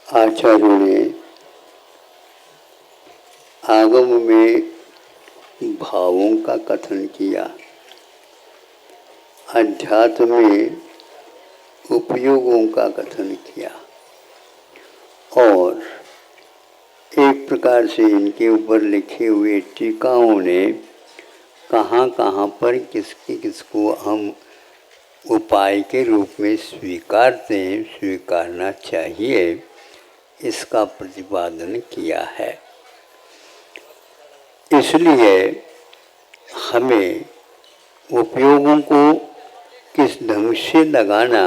आचार्यों ने आगम में भावों का कथन किया, अध्यात्म में उपयोगों का कथन किया और एक प्रकार से इनके ऊपर लिखे हुए टीकाओं ने कहाँ कहाँ पर किसको हम उपाय के रूप में स्वीकारते हैं, स्वीकारना चाहिए, इसका प्रतिपादन किया है। इसलिए हमें उपयोगों को किस ढंग से लगाना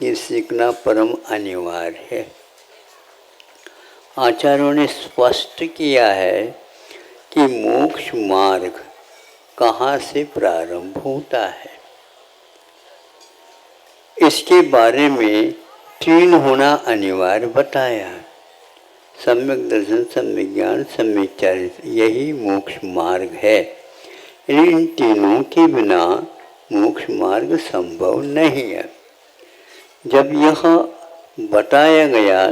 ये सीखना परम अनिवार्य है। आचार्यों ने स्पष्ट किया है कि मोक्ष मार्ग कहाँ से प्रारंभ होता है। इसके बारे में 3 होना अनिवार्य बताया। सम्यक दर्शन, सम्यक ज्ञान, सम्यक चारित्र, यही मोक्ष मार्ग है। इन तीनों के बिना मोक्ष मार्ग संभव नहीं है। जब यह बताया गया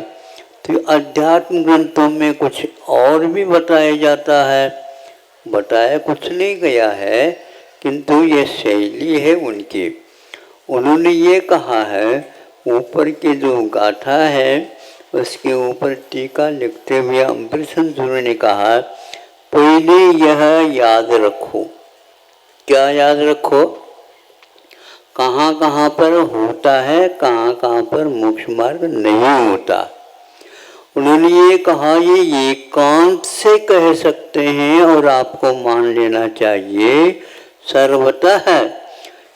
तो अध्यात्म ग्रंथों में कुछ और भी बताया जाता है, बताया कुछ नहीं गया है, किंतु ये शैली है उनकी। उन्होंने ये कहा है, ऊपर की जो गाथा है उसके ऊपर टीका लिखते हुए अम्बरीशन सूर्य ने कहा, पहले यह याद रखो। क्या याद रखो? कहाँ कहाँ पर होता है, कहाँ कहाँ पर मोक्ष मार्ग नहीं होता। उन्होंने ये कहा, ये एकांत से कह सकते हैं और आपको मान लेना चाहिए सर्वतः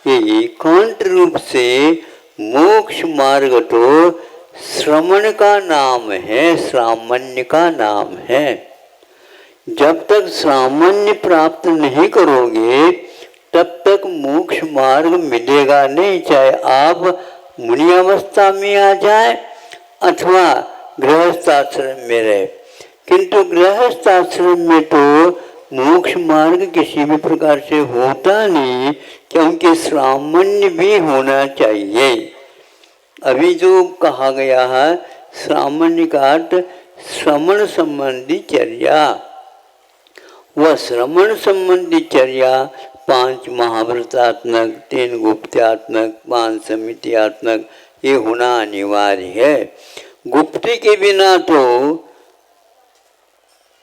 ये एकांत रूप से मोक्ष मार्ग तो श्रमण का नाम है, सामान्य का नाम है। जब तक सामान्य प्राप्त नहीं करोगे तब तक मोक्ष मार्ग मिलेगा नहीं, चाहे आप मुनि अवस्था में आ जाए अथवा गृहस्थाश्रम में रहे। किंतु गृहस्थाश्रम में तो मोक्ष मार्ग किसी भी प्रकार से होता नहीं, क्योंकि सामान्य भी होना चाहिए। अभी जो कहा गया है सामान्य का अर्थ श्रमण संबंधी चर्या, वह श्रमण संबंधी चर्या 5 महाव्रतात्मक, 3 गुप्त्यात्मक, 5 समित्यात्मक, ये होना अनिवार्य है। गुप्ति के बिना तो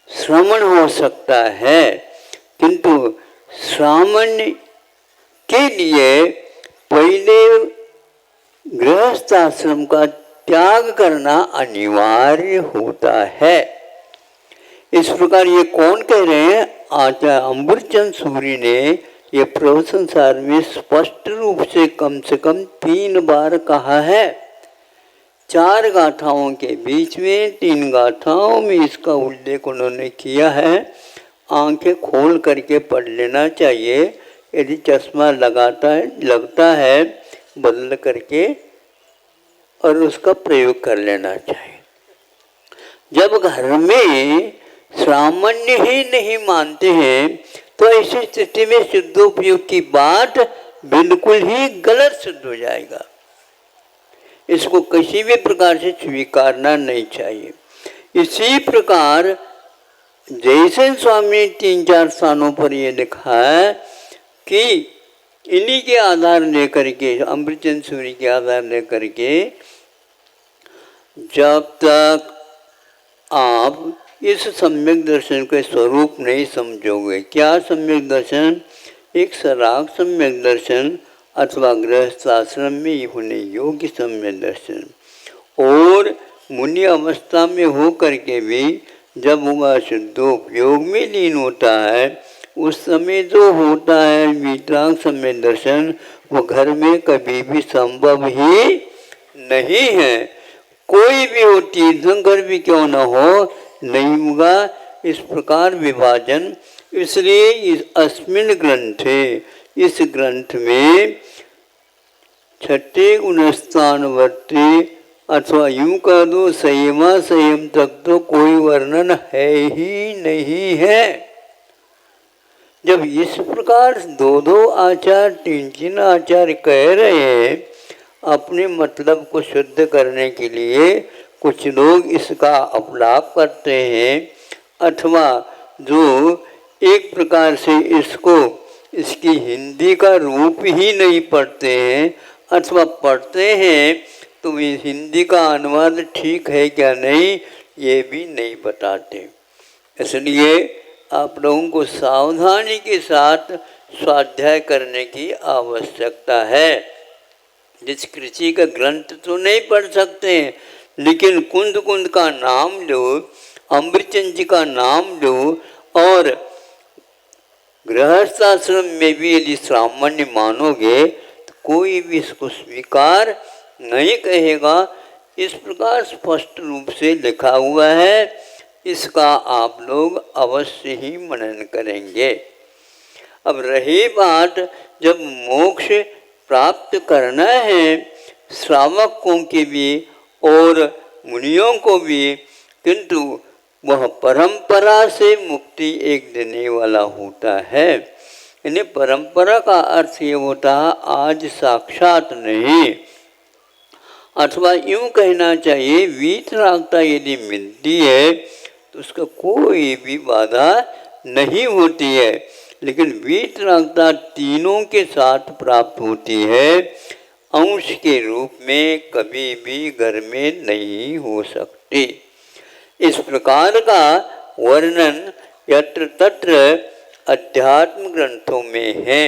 श्रमण हो सकता है, किंतु सामान्य के लिए पहले गृहस्थाश्रम का त्याग करना अनिवार्य होता है। इस प्रकार ये कौन कह रहे हैं? आचार्य अम्बरचंद सूरी ने ये प्रवचन सार में स्पष्ट रूप से कम 3 बार कहा है। 4 गाथाओं के बीच में 3 गाथाओं में इसका उल्लेख उन्होंने किया है। आंखें खोल करके पढ़ लेना चाहिए। यदि चश्मा लगता है बदल करके और उसका प्रयोग कर लेना चाहिए। जब घर में सामान्य ही नहीं मानते हैं तो ऐसी स्थिति में शुद्धोपयोग की बात बिल्कुल ही गलत सिद्ध हो जाएगा। इसको किसी भी प्रकार से स्वीकारना नहीं चाहिए। इसी प्रकार जैसे स्वामी 3-4 स्थानों पर ये लिखा है कि इन्हीं के आधार लेकर के, अमृतचंद सूरी के आधार लेकर के, जब तक आप इस सम्यक दर्शन के स्वरूप नहीं समझोगे। क्या सम्यक दर्शन? एक सराग सम्यक दर्शन अथवा गृहस्थाश्रम में होने योग्य सम्यक दर्शन, और मुनि अवस्था में हो करके भी जब वह शुद्धोपयोग में लीन होता है उस समय जो होता है वितराग सम्यक दर्शन, वो घर में कभी भी संभव ही नहीं है। कोई भी हो, तीर्थंकर भी क्यों न हो, नहीं होगा इस प्रकार विभाजन। इसलिए इस अस्मिन ग्रंथे, इस ग्रंथ में 6ठे गुणस्थानवर्ती अथवा यूं कह दो संयमा संयम तक तो कोई वर्णन है ही नहीं है। जब इस प्रकार 2-2 आचार्य 3-3 आचार्य कह रहे हैं अपने मतलब को शुद्ध करने के लिए, कुछ लोग इसका अपलाप करते हैं अथवा जो एक प्रकार से इसकी हिंदी का रूप ही नहीं पढ़ते हैं अथवा पढ़ते हैं तो इस हिंदी का अनुवाद ठीक है क्या नहीं ये भी नहीं बताते। इसलिए आप लोगों को सावधानी के साथ स्वाध्याय करने की आवश्यकता है। जिस कृषि का ग्रंथ तो नहीं पढ़ सकते हैं लेकिन कुंद कुंद का नाम लो, अमृतचंद जी का नाम लो और गृहस्थाश्रम में भी यदि सामान्य मानोगे तो कोई भी इसको स्वीकार नहीं कहेगा। इस प्रकार स्पष्ट रूप से लिखा हुआ है, इसका आप लोग अवश्य ही मनन करेंगे। अब रही बात जब मोक्ष प्राप्त करना है श्रावकों के भी और मुनियों को भी, किंतु वह परंपरा से मुक्ति एक देने वाला होता है। यानी परंपरा का अर्थ ये होता है आज साक्षात नहीं, अथवा यूँ कहना चाहिए वीतरागता यदि मिलती है तो उसका कोई भी बाधा नहीं होती है। लेकिन वीतरागता तीनों के साथ प्राप्त होती है, अंश के रूप में कभी भी घर में नहीं हो सकती। इस प्रकार का वर्णन यत्र तत्र अध्यात्म ग्रंथों में है।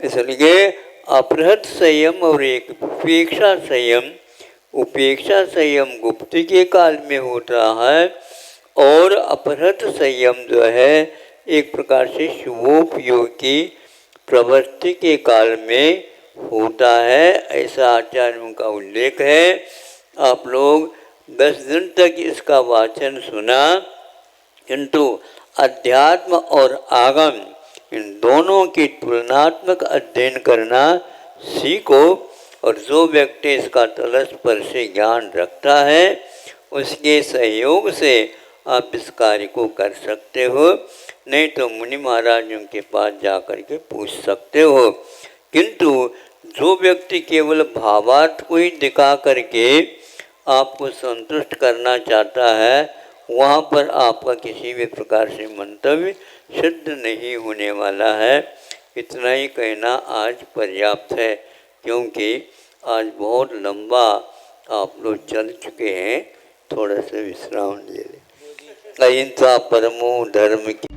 इसलिए अपहृत संयम और एक उपेक्षा संयम गुप्ति के काल में होता है और अपहृत संयम जो है एक प्रकार से शुभोपयोगी प्रवृत्ति के काल में होता है, ऐसा आचार्यों का उल्लेख है। आप लोग 10 दिन तक इसका वाचन सुना, किंतु अध्यात्म और आगम इन दोनों की तुलनात्मक अध्ययन करना सीखो। और जो व्यक्ति इसका तलस्पर से ज्ञान रखता है उसके सहयोग से आप इस कार्य को कर सकते हो, नहीं तो मुनि महाराजों के पास जा कर के पूछ सकते हो। किंतु जो व्यक्ति केवल भावार्थ को ही दिखा करके आपको संतुष्ट करना चाहता है वहाँ पर आपका किसी भी प्रकार से मंतव्य सिद्ध नहीं होने वाला है। इतना ही कहना आज पर्याप्त है, क्योंकि आज बहुत लंबा आप लोग चल चुके हैं, थोड़ा सा विश्राम ले लें। अहिंसा परमो धर्म की